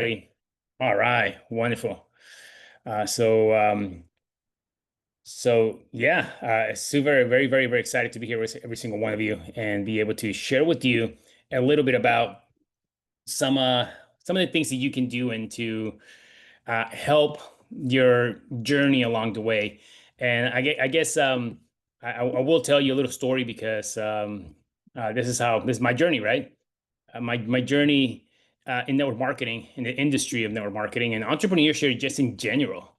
Hey. All right, wonderful. Uh, so, um, super, very, very, very excited to be here with every single one of you and be able to share with you a little bit about some uh some of the things that you can do and to help your journey along the way. And I guess I will tell you a little story because this is my journey, right? My journey in network marketing, in the industry of network marketing and entrepreneurship, just in general,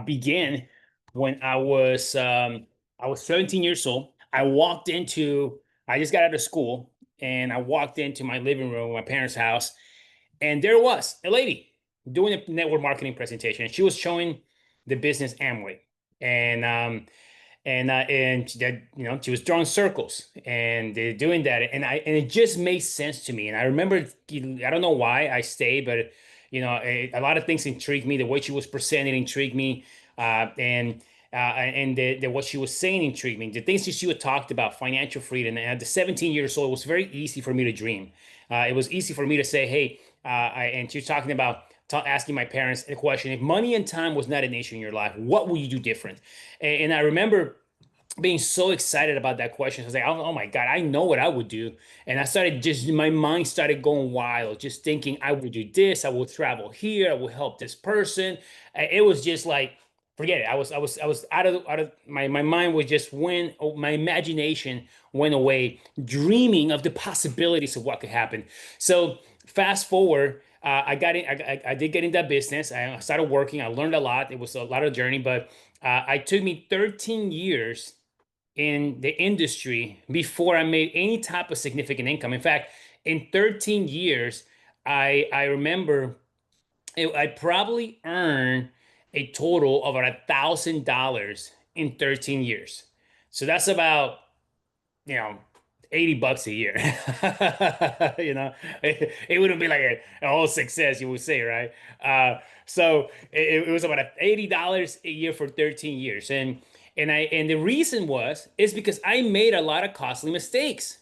began when I was 17 years old. I just got out of school and I walked into my living room, my parents' house, and there was a lady doing a network marketing presentation. She was showing the business Amway, and she was drawing circles and they're doing that, and it just made sense to me. And I remember, I don't know why I stayed, but a lot of things intrigued me. The way she was presenting intrigued me, and the what she was saying intrigued me. The things that she had talked about, financial freedom. And at the 17 years old, it was very easy for me to dream. It was easy for me to say, hey, and she was talking about asking my parents the question: if money and time was not an issue in your life, what would you do different? And I remember being so excited about that question. I was like, oh my God, I know what I would do. And my mind started going wild, just thinking I would do this, I will travel here, I will help this person. It was just like, forget it. I was out of my mind was just my imagination went away, dreaming of the possibilities of what could happen. So fast forward, I did get in that business. I started working. I learned a lot. It was a lot of journey, but it took me 13 years in the industry before I made any type of significant income. In fact, in 13 years, I remember I probably earned a total of about $1,000 in 13 years. So that's about, you know, $80 a year. It wouldn't be like a whole success, you would say, right? So it was about $80 a year for 13 years. And the reason is because I made a lot of costly mistakes.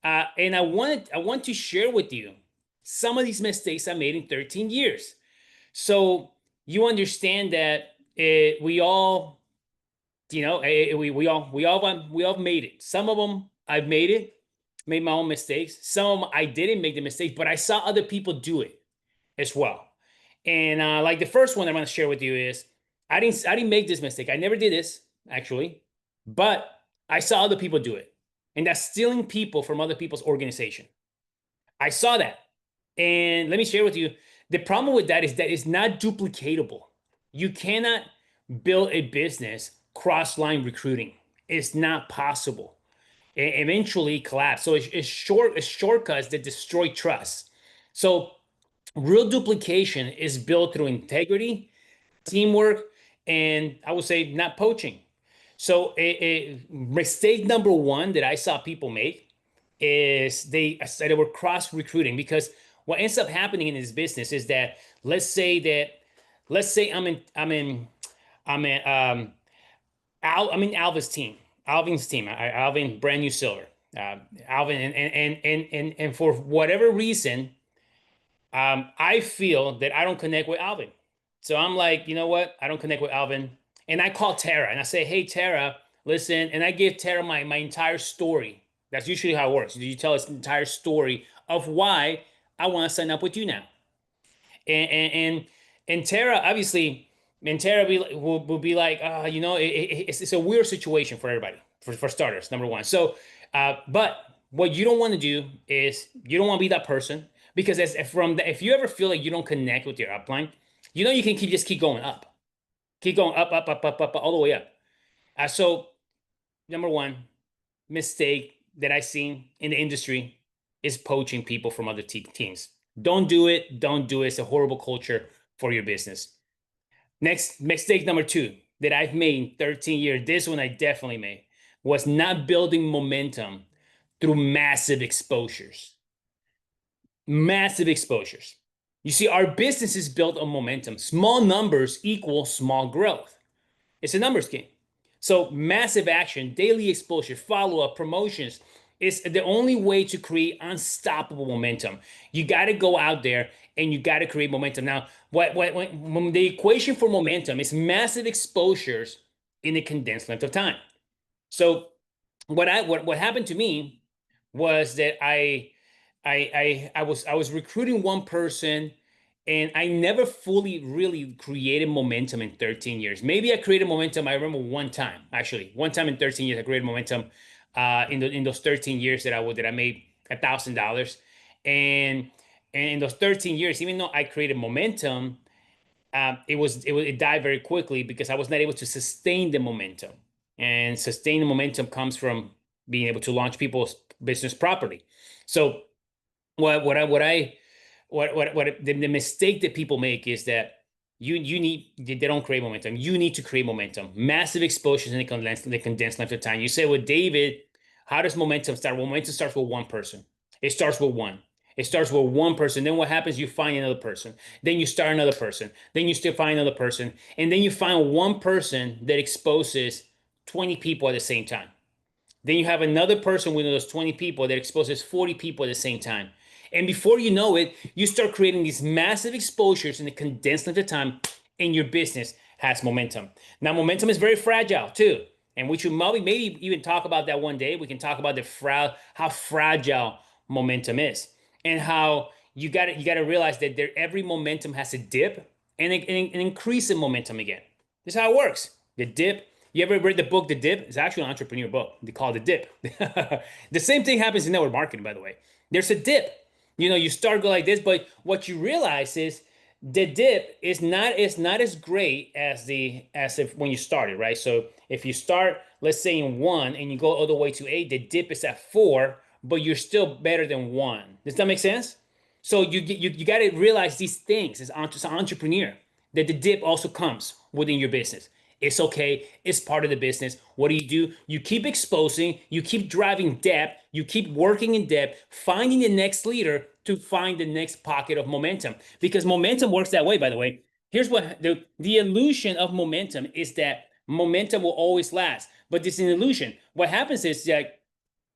And I want to share with you some of these mistakes I made in 13 years. So you understand that we all, we all made it. Some of them I've made it, made my own mistakes. Some of them I didn't make the mistake, but I saw other people do it as well. And like the first one I'm going to share with you is I didn't make this mistake. I never did this actually, but I saw other people do it, and that's stealing people from other people's organization. I saw that, and let me share with you the problem with that is that it's not duplicatable. You cannot build a business cross-line recruiting. It's not possible. It eventually collapse. So it's shortcuts that destroy trust. So real duplication is built through integrity, teamwork, and I would say not poaching. So a mistake number one that I saw people make is they said they were cross recruiting, because what ends up happening in this business is that let's say I'm in Alvin's team, Alvin brand new silver, Alvin, and for whatever reason, I feel that I don't connect with Alvin. So I'm like, you know what? I don't connect with Alvin. And I call Tara and I say, hey, Tara, listen. And I give Tara my entire story. That's usually how it works. You tell us the entire story of why I want to sign up with you now. And and Tara, obviously, and Tara will be like, it's a weird situation for everybody, for starters, number one. So, but what you don't want to do is you don't want to be that person, because if you ever feel like you don't connect with your upline, you can keep going up, keep going up, up, up, up, up, all the way up. So number one mistake that I've seen in the industry is poaching people from other teams. Don't do it. Don't do it. It's a horrible culture for your business. Next mistake number two that I've made in 13 years, this one I definitely made, was not building momentum through massive exposures. Massive exposures. You see, our business is built on momentum. Small numbers equal small growth. It's a numbers game. So massive action, daily exposure, follow-up, promotions, It's the only way to create unstoppable momentum. You got to go out there and you got to create momentum. Now, when the equation for momentum is massive exposures in a condensed length of time. So what happened to me was that I was recruiting one person, and I never fully really created momentum in 13 years. Maybe I created momentum. I remember one time, actually, one time in 13 years, I created momentum. In those 13 years that I made $1,000, and and in those 13 years, even though I created momentum, it died very quickly because I was not able to sustain the momentum. And sustain the momentum comes from being able to launch people's business properly. So what the mistake that people make is that they don't create momentum. You need to create momentum. Massive exposures in the condensed length of time. You say, with David, how does momentum start? Well, momentum starts with one person. It starts with one. It starts with one person. Then what happens? You find another person. Then you start another person. Then you still find another person. And then you find one person that exposes 20 people at the same time. Then you have another person within those 20 people that exposes 40 people at the same time. And before you know it, you start creating these massive exposures in a condensed length of time, and your business has momentum. Now, momentum is very fragile too. And we should maybe even talk about that one day. We can talk about how fragile momentum is, and how you got to realize that every momentum has a dip and an increase in momentum again. This is how it works. The dip. You ever read the book The Dip? It's actually an entrepreneur book. They call it The Dip. The same thing happens in network marketing, by the way. There's a dip. You start go like this, but what you realize is the dip is not as great as if when you started, right? So if you start, let's say, in 1 and you go all the way to 8, the dip is at 4, but you're still better than 1. Does that make sense? So you got to realize these things as an entrepreneur, that the dip also comes within your business. It's okay. It's part of the business. What do? You keep exposing, you keep driving depth, you keep working in depth, finding the next leader to find the next pocket of momentum. Because momentum works that way, by the way. Here's what the illusion of momentum is, that momentum will always last. But this is an illusion. What happens is that,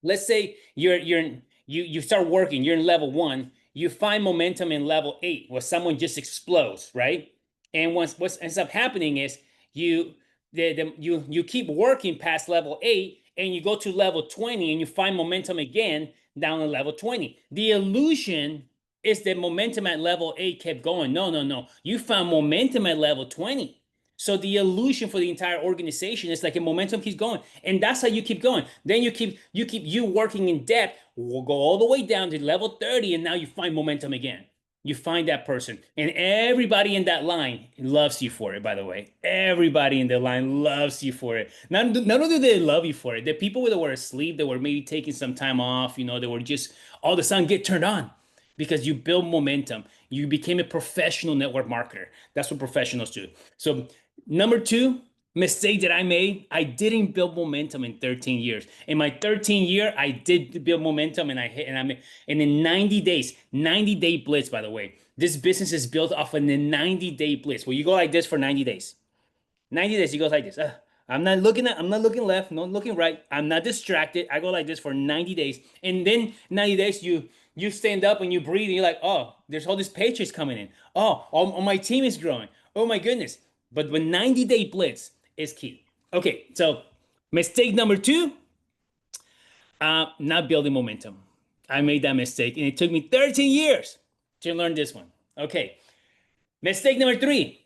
let's say you start working, you're in level 1, you find momentum in level 8 where someone just explodes, right? And what ends up happening is you you keep working past level 8, and you go to level 20 and you find momentum again down at level 20. The illusion is that momentum at level 8 kept going. No, no, no. You found momentum at level 20. So the illusion for the entire organization is like a momentum keeps going, and that's how you keep going. Then you working in depth. We'll go all the way down to level 30, and now you find momentum again. You find that person, and everybody in that line loves you for it, by the way. Everybody in the line loves you for it. Not only do they love you for it, the people that were asleep, that were maybe taking some time off, they were just all of a sudden get turned on because you build momentum. You became a professional network marketer. That's what professionals do. So, number 2 mistake that I made, I didn't build momentum in 13 years. In my 13th year, I did build momentum, and I'm in 90 days, 90-day blitz, by the way. This business is built off of a 90-day blitz where you go like this for 90 days. 90 days, you go like this. I'm not looking left, not looking right. I'm not distracted. I go like this for 90 days. And then 90 days, you stand up and you breathe, and you're like, oh, there's all these paychecks coming in. Oh, my team is growing. Oh my goodness. But the 90-day blitz is key. Okay, so mistake number 2, not building momentum. I made that mistake, and it took me 13 years to learn this one. Okay, mistake number 3,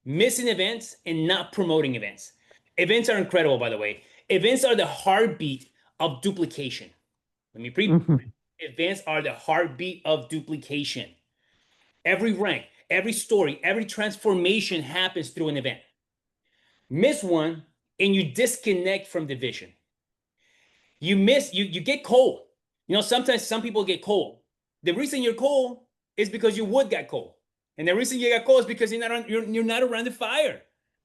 missing events and not promoting events. Events are incredible, by the way. Events are the heartbeat of duplication. Let me pre. Events are the heartbeat of duplication. Every rank, every story, every transformation happens through an event. Miss one, and you disconnect from the vision. You get cold. Sometimes some people get cold. The reason you're cold is because your wood got cold. And the reason you got cold is because you're not around the fire.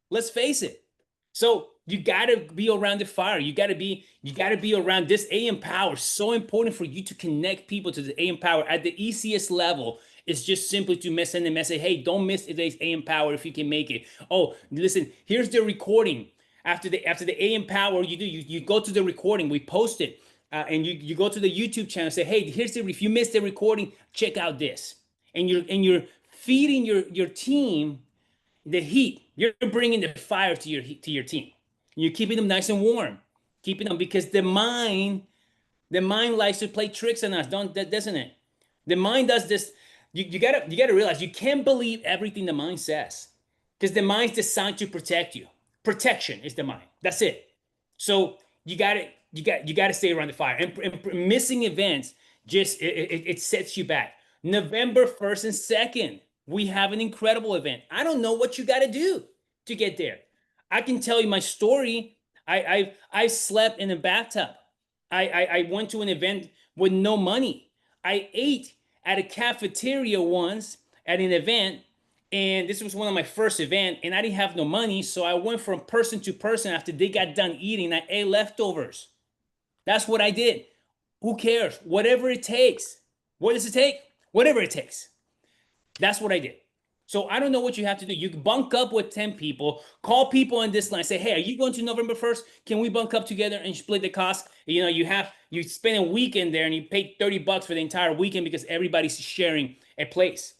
Let's face it. So you gotta be around the fire. You gotta be around this AM power. So important for you to connect people to the AM power at the easiest level. It's just simply to send a message. Hey, don't miss today's AM power if you can make it. Oh, listen, here's the recording. After the AM power, you go to the recording. We post it and you go to the YouTube channel and say, hey, if you missed the recording, check out this. And you're feeding your team the heat. You're bringing the fire to your team. You're keeping them nice and warm, keeping them because the mind likes to play tricks on us, doesn't it? The mind does this. You gotta realize you can't believe everything the mind says because the mind's designed to protect you. Protection is the mind. That's it. So you gotta stay around the fire. And missing events just it sets you back. November 1st and 2nd, we have an incredible event. I don't know what you got to do to get there. I can tell you my story. I slept in a bathtub. I went to an event with no money. I ate at a cafeteria once at an event, and this was one of my first events, and I didn't have no money, so I went from person to person after they got done eating. I ate leftovers. That's what I did. Who cares? Whatever it takes. What does it take? Whatever it takes. That's what I did. So I don't know what you have to do. You can bunk up with 10 people, call people on this line, say, hey, are you going to November 1st? Can we bunk up together and split the cost? You spend a weekend there and you pay $30 for the entire weekend because everybody's sharing a place.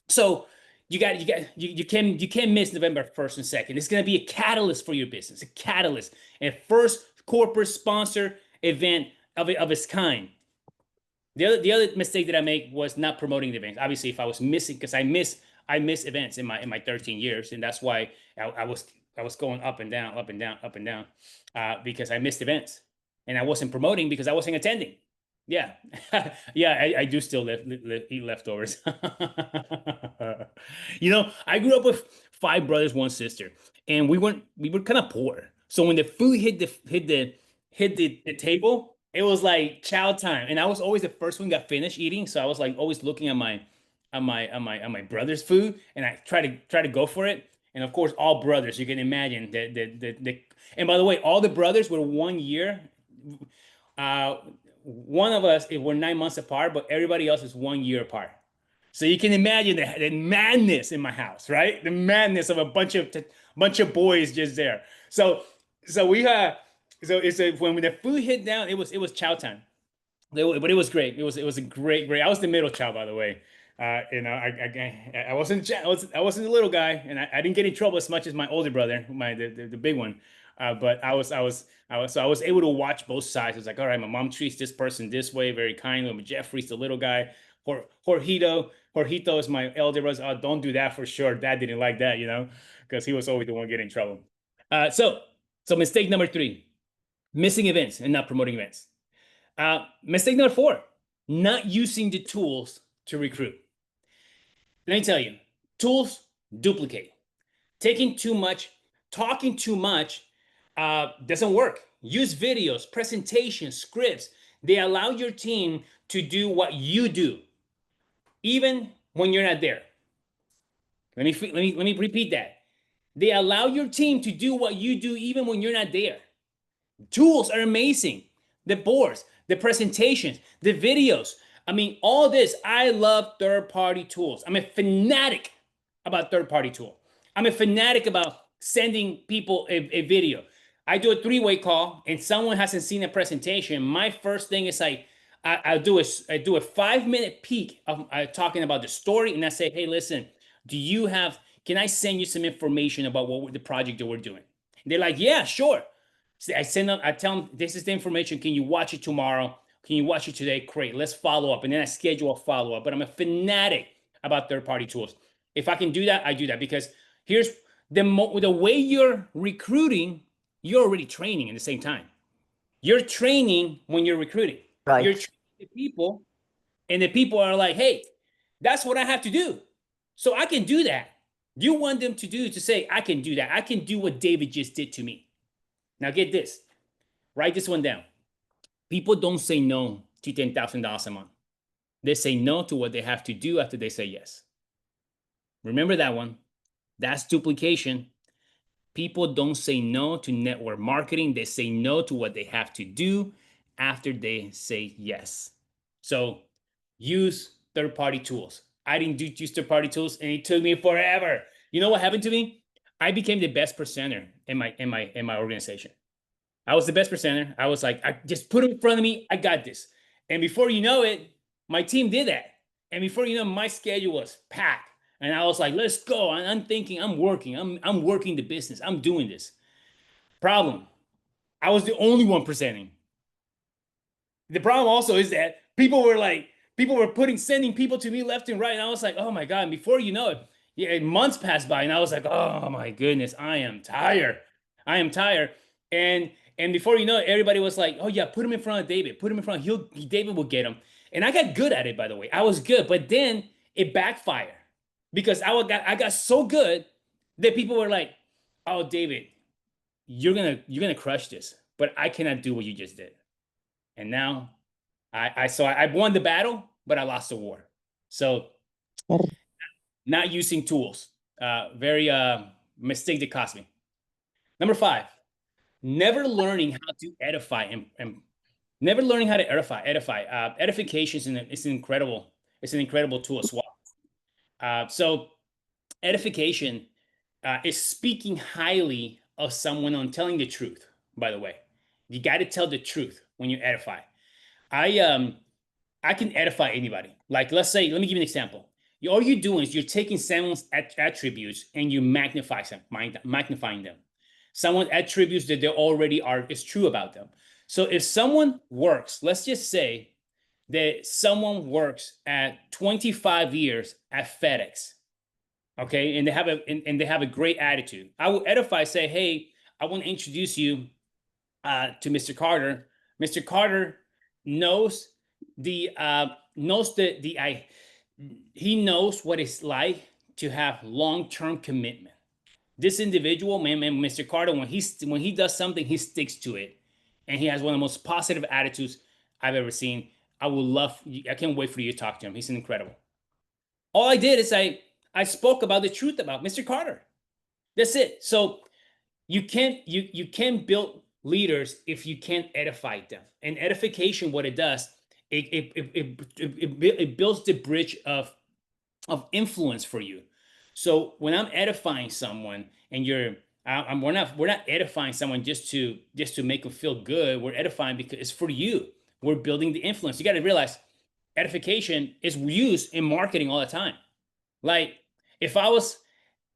So you can't miss November 1st and 2nd. It's going to be a catalyst for your business, a catalyst, a first corporate sponsor event of its kind. The other mistake that I make was not promoting the events. Obviously, if I was missing, because I miss events in my 13 years, and that's why I was going up and down, up and down, up and down, because I missed events, and I wasn't promoting because I wasn't attending. Yeah, yeah, I do still eat leftovers. I grew up with 5 brothers, 1 sister, and we were kind of poor. So when the food hit the table, it was like chow time, and I was always the first one got finished eating. So I was like always looking at my brother's food, and I try to go for it. And of course, all brothers, you can imagine the and by the way, all the brothers were 1 year. One of us, we're 9 months apart, but everybody else is 1 year apart. So you can imagine the madness in my house, right? The madness of a bunch of boys just there. So we had so it's when the food hit down, it was chow time. But it was great. It was a great. I was the middle child, by the way. I wasn't I wasn't the little guy, and I didn't get in trouble as much as my older brother, the big one. But I was able to watch both sides. It's like, all right, my mom treats this person this way, very kindly. Jeffrey's the little guy. Jorgito is my elder brother. Oh, don't do that for sure. Dad didn't like that, because he was always the one getting in trouble. So mistake number 3, missing events and not promoting events. Mistake number 4, not using the tools to recruit. Let me tell you, tools duplicate. Taking too much, talking too much doesn't work. Use videos, presentations, scripts. They allow your team to do what you do, even when you're not there. Let me repeat that. They allow your team to do what you do, even when you're not there. Tools are amazing. The boards, the presentations, the videos. I mean, all this. I love third-party tools. I'm a fanatic about third-party tool. I'm a fanatic about sending people a video. I do a 3-way call and someone hasn't seen a presentation. My first thing is I do a 5-minute peek of talking about the story, and I say, hey, listen, can I send you some information about the project that we're doing? And they're like, yeah, sure. So I tell them, this is the information. Can you watch it tomorrow? Can you watch it today? Great. Let's follow up. And then I schedule a follow-up. But I'm a fanatic about third-party tools. If I can do that, I do that, because here's the way you're recruiting, you're already training at the same time. You're training when you're recruiting. Right. You're training the people, and the people are like, hey, that's what I have to do. So I can do that. You want them to say, I can do that. I can do what David just did to me. Now get this. Write this one down. People don't say no to $10,000 a month. They say no to what they have to do after they say yes. Remember that one. That's duplication. People don't say no to network marketing. They say no to what they have to do after they say yes. So use third-party tools. I didn't use third-party tools, and it took me forever. You know what happened to me? I became the best presenter in my organization. I was the best presenter. I was like, I just put him in front of me. I got this. And before you know it, my team did that. And before you know, my schedule was packed. And I was like, let's go. And I'm thinking, I'm working. I'm working the business. I'm doing this. Problem. I was the only one presenting. The problem also is that people were sending people to me left and right. And I was like, oh my God. And before you know it, yeah, months passed by and I was like, oh my goodness, I am tired. I am tired. And and before you know it, everybody was like, oh yeah, put him in front of David. Put him in front. David will get him. And I got good at it, by the way. I was good, but then it backfired because I got so good that people were like, oh David, you're gonna crush this, but I cannot do what you just did. And now I won the battle, but I lost the war. So not using tools, very mistake that cost me. Number five, never learning how to edify and never learning how to edify. Edification is an incredible tool as well. So edification is speaking highly of someone on telling the truth. By the way, you got to tell the truth when you edify. I I can edify anybody. Like, let's say, let me give you an example. All you're doing is you're taking someone's attributes and you magnifying them. Someone's attributes that they already are is true about them. So if someone works, let's just say that someone works at 25 years at FedEx, okay, and they have a great attitude. I will edify, say, hey, I want to introduce you to Mr. Carter. Mr. Carter knows the I he knows what it's like to have long-term commitment. This individual, man, Mr. Carter, when he does something, he sticks to it, and he has one of the most positive attitudes I've ever seen. I can't wait for you to talk to him. He's incredible. All I did is I spoke about the truth about Mr. Carter. That's it. So you can't build leaders if you can't edify them. And edification, what it does, it builds the bridge of influence for you. So when I'm edifying someone, and we're not edifying someone just to make them feel good. We're edifying because it's for you. We're building the influence. You got to realize edification is used in marketing all the time. Like, if I was,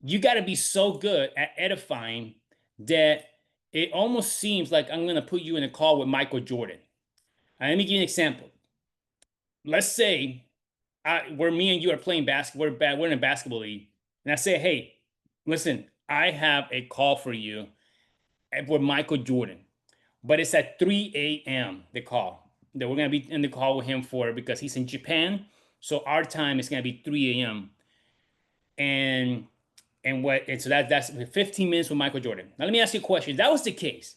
you got to be so good at edifying that it almost seems like I'm going to put you in a call with Michael Jordan. Let me give you an example. Let's say where me and you are playing basketball, we're in a basketball league, and I say, hey, listen, I have a call for you with Michael Jordan, but it's at 3 a.m. the call that we're going to be in the call with him for, because he's in Japan. So our time is going to be 3 a.m. And so that's 15 minutes with Michael Jordan. Now let me ask you a question. If that was the case,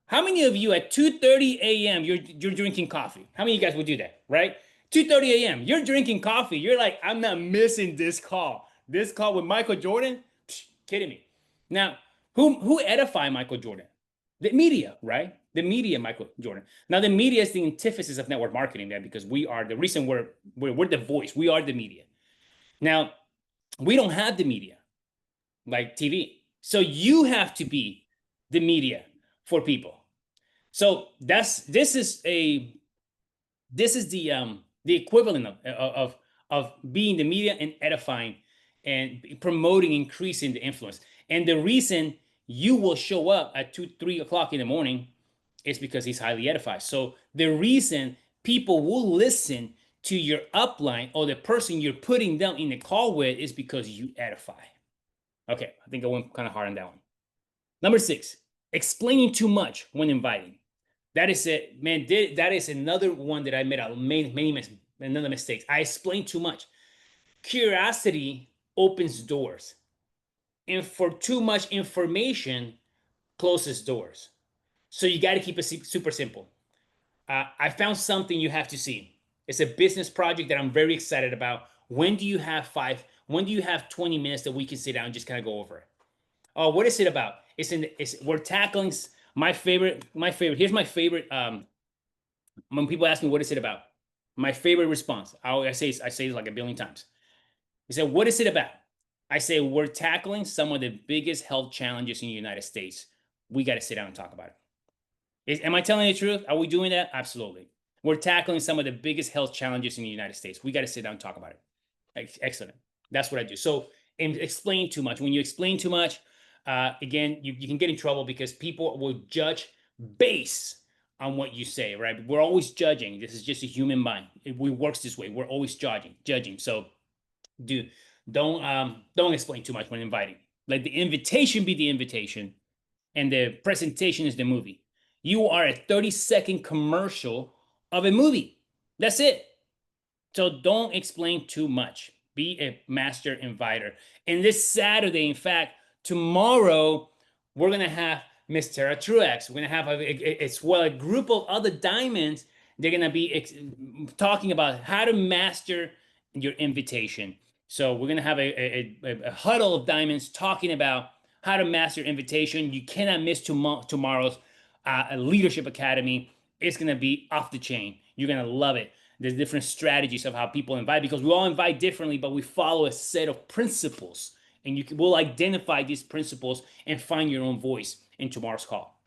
how many of you at 2:30 a.m. you're drinking coffee? How many of you guys would do that, right? 2:30 a.m. You're drinking coffee. You're like, I'm not missing this call. This call with Michael Jordan? Psh, kidding me. Now, who edify Michael Jordan? The media, right? The media, Michael Jordan. Now, the media is the antithesis of network marketing, there, because we are the reason we're the voice. We are the media. Now, we don't have the media like TV. So you have to be the media for people. So this is the equivalent of being the media and edifying and promoting, increasing the influence. And the reason you will show up at 2-3 o'clock in the morning is because he's highly edified. So the reason people will listen to your upline or the person you're putting them in the call with is because you edify. Okay, I think I went kind of hard on that one. Number 6, explaining too much when inviting. That is it, man. That is another one that I made another mistakes. I explained too much. Curiosity opens doors, and for too much information closes doors. So you got to keep it super simple. I found something you have to see. It's a business project that I'm very excited about. When do you have 20 minutes that we can sit down and just kind of go over it? Oh, what is it about? We're tackling my favorite. Here's my favorite. When people ask me what is it about, my favorite response, I say it like a billion times. They say, what is it about? I say, we're tackling some of the biggest health challenges in the United States. We got to sit down and talk about it. Am I telling the truth? Are we doing that? Absolutely. We're tackling some of the biggest health challenges in the United States. We got to sit down and talk about it. Excellent. That's what I do. So, and explain too much. When you explain too much, again, you can get in trouble because people will judge base on what you say, right? We're always judging. This is just a human mind. We works this way. We're always judging. So, do don't explain too much when inviting. Let the invitation be the invitation, and the presentation is the movie. You are a 30-second commercial of a movie. That's it. So don't explain too much. Be a master inviter. And this Saturday, in fact, tomorrow, we're going to have Miss Tara Truex. We're going to have as well a group of other diamonds. They're going to be talking about how to master your invitation. So we're going to have a huddle of diamonds talking about how to master invitation. You cannot miss tomorrow's Leadership Academy. It's going to be off the chain. You're going to love it. There's different strategies of how people invite because we all invite differently, but we follow a set of principles. And will identify these principles and find your own voice in tomorrow's call.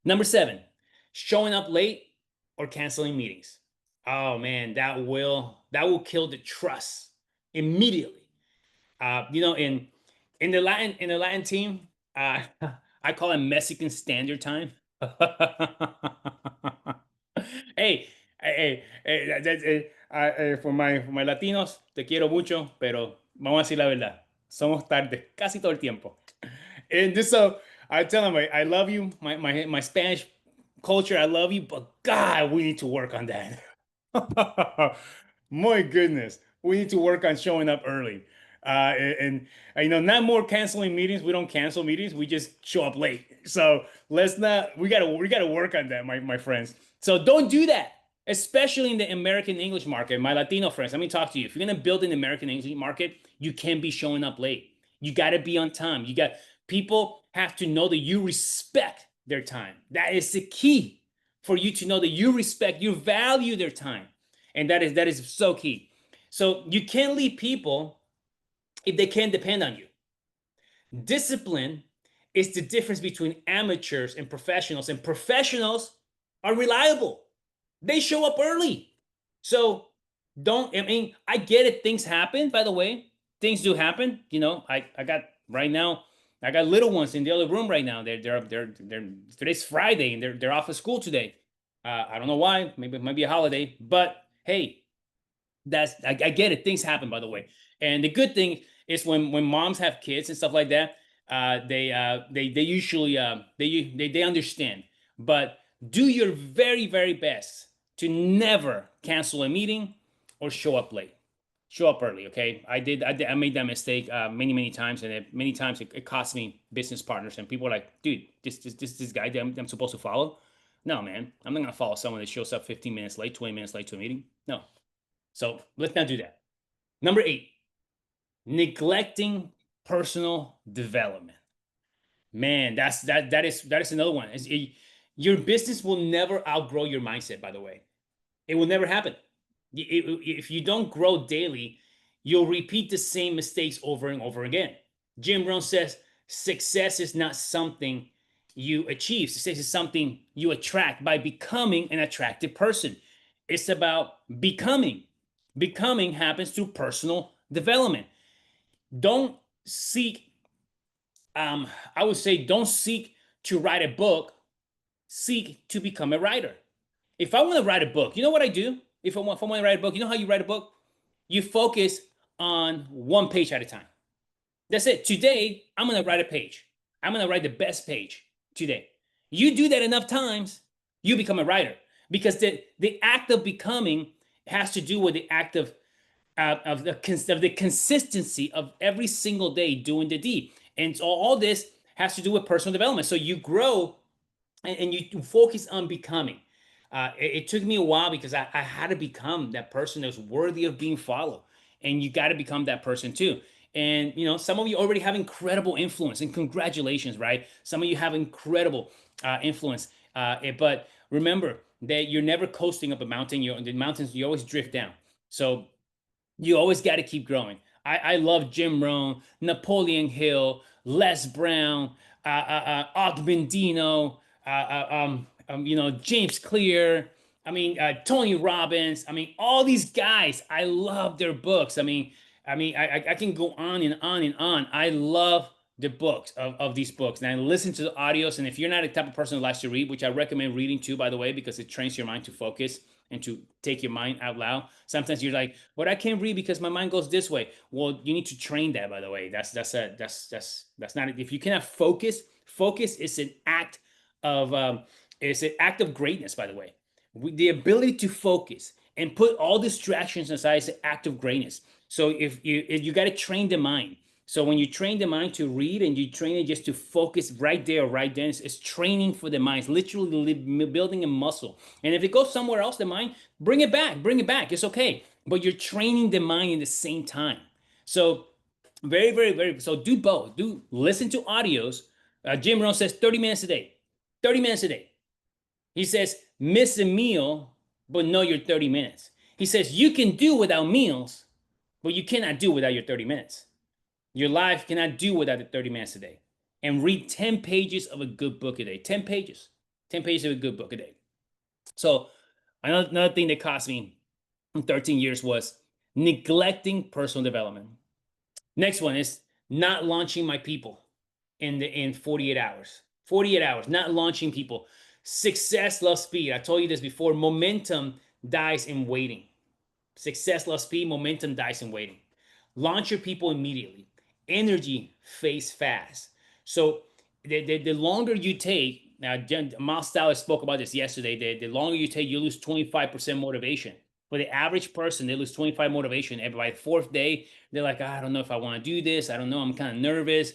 Number 7, showing up late or canceling meetings. Oh man, that will kill the trust immediately. In the Latin team, I call it Mexican Standard Time. Hey, for my Latinos, te quiero mucho, pero vamos a decir la verdad. Somos tarde casi todo el tiempo. And just so I tell them, I love you, my Spanish culture, I love you, but God, we need to work on that. My goodness, we need to work on showing up early. Not more canceling meetings. We don't cancel meetings. We just show up late. So let's not. We gotta work on that, my friends. So don't do that, especially in the American English market. My Latino friends, let me talk to you. If you're gonna build an American English market, you can't be showing up late. You got to be on time. People have to know that you respect their time. That is the key for you to know that you value their time, and that is so key. So you can't lead people if they can't depend on you. Discipline is the difference between amateurs and professionals are reliable. They show up early. So I get it. Things happen, by the way. Things do happen. I got right now, I got little ones in the other room right now. They're today's Friday and they're off of school today. I don't know why. Maybe it might be a holiday, but hey, I get it. Things happen, by the way. And the good thing is when moms have kids and stuff like that, they usually they understand. But do your very very best to never cancel a meeting or show up late. Show up early, okay? I made that mistake many times, and many times it cost me business partners, and people are like, dude, this guy that I'm supposed to follow. No, man, I'm not gonna follow someone that shows up 15 minutes late, 20 minutes late to a meeting. No. So let's not do that. Number 8, neglecting personal development. Man, that is another one. Your business will never outgrow your mindset, by the way. It will never happen. If you don't grow daily, you'll repeat the same mistakes over and over again. Jim Rohn says success is not something you achieve. Success is something you attract by becoming an attractive person. It's about becoming. Becoming happens through personal development. Don't seek, I would say, don't seek to write a book, seek to become a writer. If I want to write a book, you know what I do? If I want to write a book, you know how you write a book? You focus on one page at a time. That's it. Today, I'm going to write a page. I'm going to write the best page today. You do that enough times, you become a writer, because the act of becoming has to do with the act of the consistency of every single day doing the deed. And so all this has to do with personal development. So you grow and you focus on becoming. It took me a while because I had to become that person that's worthy of being followed. And you got to become that person too. And some of you already have incredible influence, and congratulations, right? Some of you have incredible influence. But remember that you're never coasting up a mountain. The mountains, you always drift down. So you always got to keep growing. I love Jim Rohn, Napoleon Hill, Les Brown, Og Mandino, James Clear. Tony Robbins. All these guys. I love their books. I can go on and on and on. I love the books of these books, and I listen to the audios. And if you're not the type of person who likes to read, which I recommend reading too, by the way, because it trains your mind to focus and to take your mind out loud. Sometimes you're like, "But I can't read because my mind goes this way." Well, you need to train that. By the way, that's not. If you cannot focus, focus is an act of it's an act of greatness. By the way, the ability to focus and put all distractions aside is an act of greatness. So if you got to train the mind. So when you train the mind to read and you train it just to focus right there, right then, it's training for the mind. It's literally building a muscle. And if it goes somewhere else, the mind, bring it back, bring it back. It's okay. But you're training the mind in the same time. So very, very, very. So do both. Do listen to audios. Jim Rohn says 30 minutes a day. 30 minutes a day. He says miss a meal, but know your 30 minutes. He says you can do without meals, but you cannot do without your 30 minutes. Your life cannot do without the 30 minutes a day. And read 10 pages of a good book a day. 10 pages. 10 pages of a good book a day. So another thing that cost me 13 years was neglecting personal development. Next one is not launching my people in 48 hours. 48 hours, not launching people. Success loves speed. I told you this before. Momentum dies in waiting. Success loves speed. Momentum dies in waiting. Launch your people immediately. Energy fades fast. So the longer you take, now Miles Stallers spoke about this yesterday. The longer you take, you lose 25% motivation. For the average person, they lose 25 motivation. And by the fourth day, they're like, I don't know if I want to do this. I don't know. I'm kind of nervous.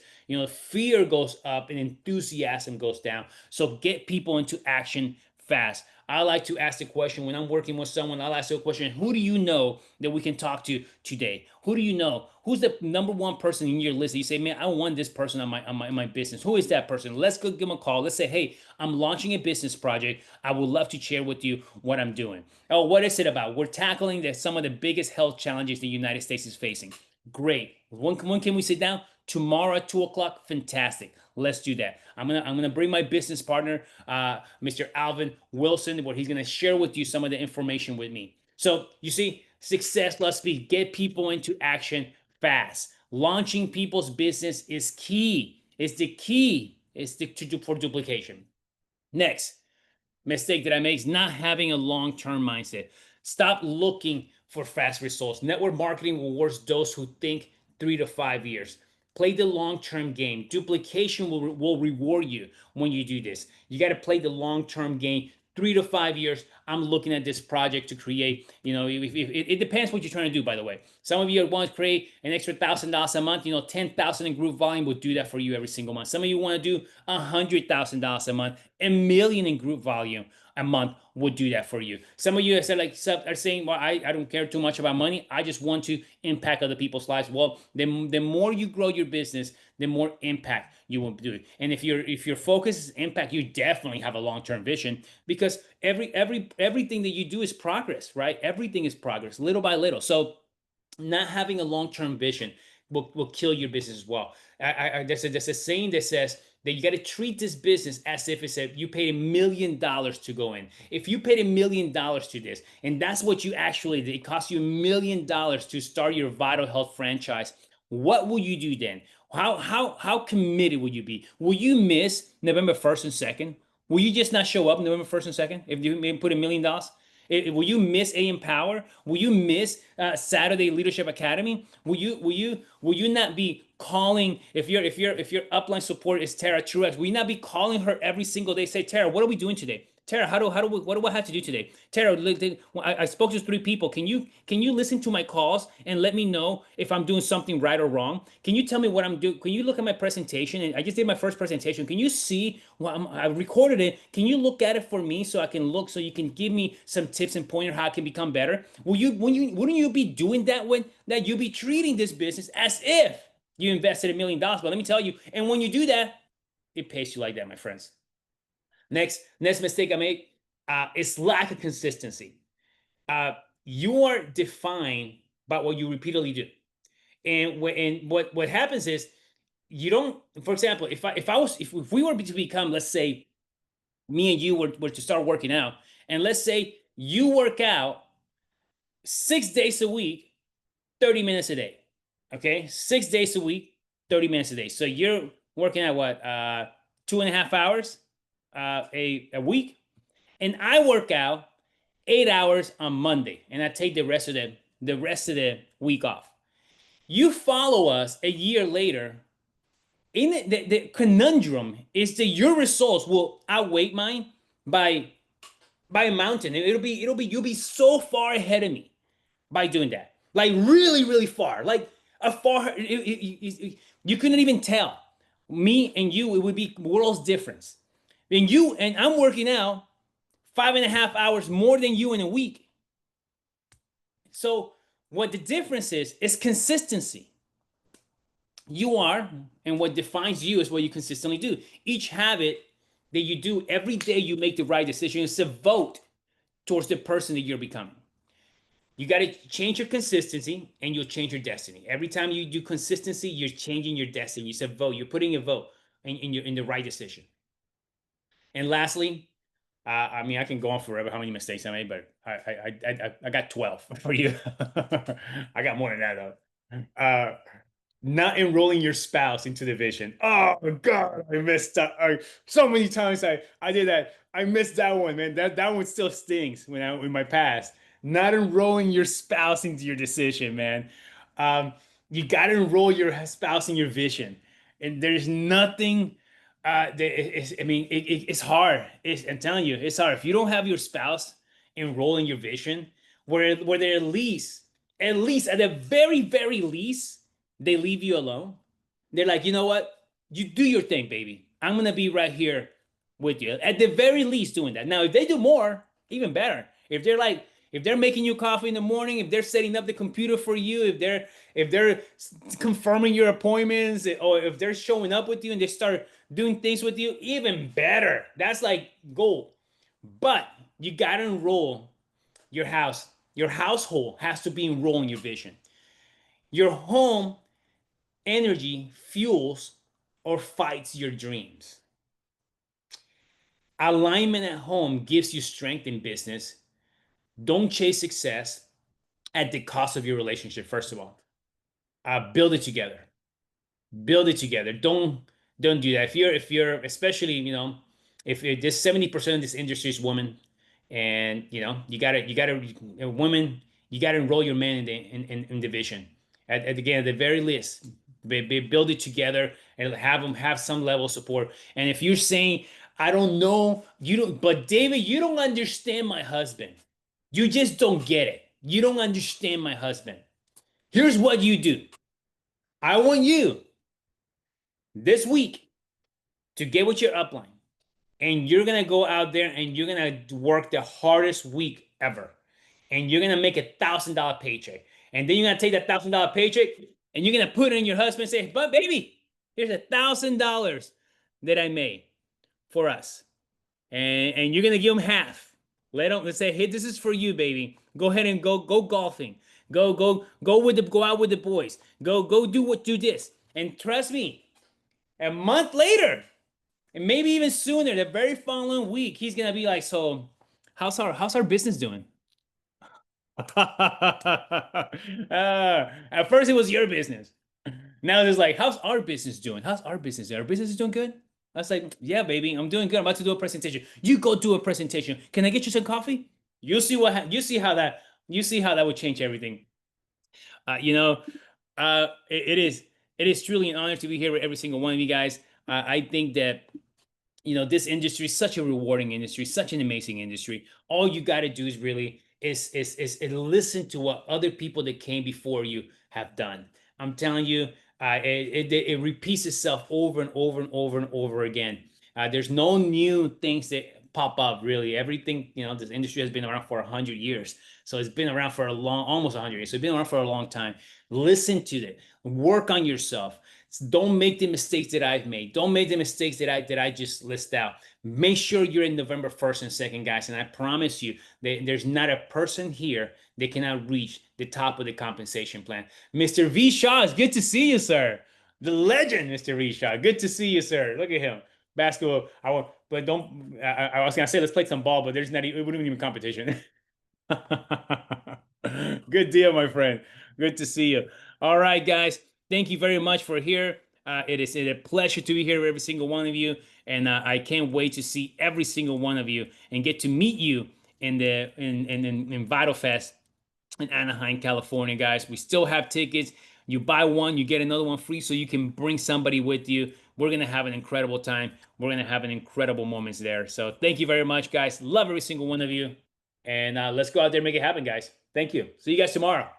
Fear goes up and enthusiasm goes down. So get people into action fast. I like to ask the question when I'm working with someone. I'll ask the question, who do you know that we can talk to today? Who do you know? Who's the number one person in your list that you say, man, I want this person on my business? Who is that person? Let's go give them a call. Let's say, hey, I'm launching a business project. I would love to share with you what I'm doing. Oh, what is it about? We're tackling some of the biggest health challenges the United States is facing. Great. When can we sit down? Tomorrow at 2 o'clock. Fantastic. Let's do that. I'm gonna bring my business partner, Mr. Alvin Wilson, where he's gonna share with you some of the information with me. So you see, success loves speed. Get people into action fast. Launching people's business is key. It's the key. For duplication. Next mistake that I make is not having a long-term mindset. Stop looking for fast results. Network marketing rewards those who think 3 to 5 years. Play the long-term game. Duplication will reward you when you do this. You got to play the long-term game. 3 to 5 years, I'm looking at this project to create, it depends what you're trying to do, by the way. Some of you want to create an extra $1,000 a month, 10,000 in group volume will do that for you every single month. Some of you want to do $100,000 a month, $1 million in group volume a month would do that for you. Some of you are saying, well, I don't care too much about money. I just want to impact other people's lives. Well, the more you grow your business, the more impact you will do. And if your focus is impact, you definitely have a long-term vision, because everything that you do is progress, right? Everything is progress, little by little. So not having a long-term vision will kill your business as well. There's a saying that says that you got to treat this business as if you paid $1 million to go in. If you paid $1 million to this, and that's what you actually did, it cost you $1 million to start your Vital Health franchise, what will you do then? How committed will you be? Will you miss November 1st and 2nd? Will you just not show up November 1st and 2nd if you put $1 million? Will you miss AM Power? Will you miss Saturday Leadership Academy? Will you not be calling if your upline support is Tara Truex? Will you not be calling her every single day? Say, Tara, what are we doing today? Tara, what do I have to do today? Tara, I spoke to 3 people. Can you listen to my calls and let me know if I'm doing something right or wrong? Can you tell me what I'm doing? Can you look at my presentation? And I just did my first presentation. Can you see? Well, I recorded it. Can you look at it for me so you can give me some tips and pointers how I can become better? Wouldn't you be doing that that you'll be treating this business as if you invested $1 million? But let me tell you, and when you do that, it pays you like that, my friends. Next mistake I make is lack of consistency. You are defined by what you repeatedly do, and what happens is you don't. For example, if we were to become, let's say, me and you were to start working out, and let's say you work out 6 days a week, 30 minutes a day. Okay, 6 days a week, 30 minutes a day. So you're working at what, 2.5 hours a week, and I work out 8 hours on Monday, and I take the rest of the week off. You follow us a year later. In the conundrum is that your results will outweigh mine by a mountain. It'll be you'll be so far ahead of me by doing that. Like really, really far. Like a far you couldn't even tell. Me and you, it would be worlds difference. And you and I'm working out 5.5 hours more than you in a week. So what the difference is consistency. You are, and what defines you is what you consistently do. Each habit that you do every day, you make the right decision. It's a vote towards the person that you're becoming. You got to change your consistency and you'll change your destiny. Every time you do consistency, you're changing your destiny. You said vote, you're putting a vote in the right decision. And lastly, I mean, I can go on forever how many mistakes I made, but I got 12 for you. I got more than that though. Not enrolling your spouse into the vision. Oh God, I missed that. So many times I did that. I missed that one, man. That one still stings when I in my past. Not enrolling your spouse into your decision, man. You got to enroll your spouse in your vision, and there's nothing. I mean, it's hard. I'm telling you, it's hard. If you don't have your spouse enroll in your vision, where they at least at the very very least they leave you alone. They're like, you know what? You do your thing, baby. I'm gonna be right here with you. At the very least, doing that. Now, if they do more, even better. If they're making you coffee in the morning, if they're setting up the computer for you, if they're confirming your appointments, or if they're showing up with you and they start doing things with you, even better. That's like gold. But you gotta enroll your house. Your household has to be enrolled in your vision. Your home energy fuels or fights your dreams. Alignment at home gives you strength in business. Don't chase success at the cost of your relationship, first of all. Build it together. Build it together. Don't do that. If you're especially, if this 70% of this industry is women, and you gotta women, you gotta enroll your man in division. Again, at the very least, build it together and have them have some level of support. And if you're saying, I don't know, you don't, but David, you don't understand my husband. You just don't get it. You don't understand my husband. Here's what you do. I want you this week to get with your upline, and you're gonna go out there and you're gonna work the hardest week ever, and you're gonna make $1,000 paycheck, and then you're gonna take that $1,000 paycheck and you're gonna put it in your husband and say, but baby, here's $1,000 that I made for us, and you're gonna give him half. Let's say, hey, this is for you, baby. Go ahead and go golfing. Go out with the boys. Go do this. And trust me, a month later, and maybe even sooner, the very following week, he's gonna be like, so how's our business doing? At first it was your business. Now it's like, how's our business doing? How's our business doing? Our business is doing good? I was like, yeah, baby, I'm doing good. I'm about to do a presentation. You go do a presentation. Can I get you some coffee? You see how that would change everything. Uh, you know, it is truly an honor to be here with every single one of you guys. I think that this industry is such a rewarding industry, such an amazing industry. All you got to do is really is listen to what other people that came before you have done. I'm telling you, it repeats itself over and over and over and over again. There's no new things that pop up really. Everything, this industry has been around for 100 years, so it's been around for almost 100 years. So it's been around for a long time. Listen to it. Work on yourself. Don't make the mistakes that I've made. Don't make the mistakes that I just list out. Make sure you're in November 1st and 2nd, guys. And I promise you that there's not a person here that cannot reach the top of the compensation plan. Mr. V. Shaw, it's good to see you, sir. The legend, Mr. V. Shaw. Good to see you, sir. Look at him. Basketball. but don't. I was gonna say let's play some ball, but there's not. It wouldn't even competition. Good deal, my friend. Good to see you. All right, guys. Thank you very much for here. It is a pleasure to be here with every single one of you, and I can't wait to see every single one of you and get to meet you in the in Vital Fest in Anaheim, California, guys. We still have tickets. You buy one, you get another one free, so you can bring somebody with you. We're gonna have an incredible time. We're gonna have an incredible moments there. So thank you very much, guys. Love every single one of you, and let's go out there and make it happen, guys. Thank you. See you guys tomorrow.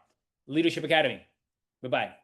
Leadership Academy. Bye bye.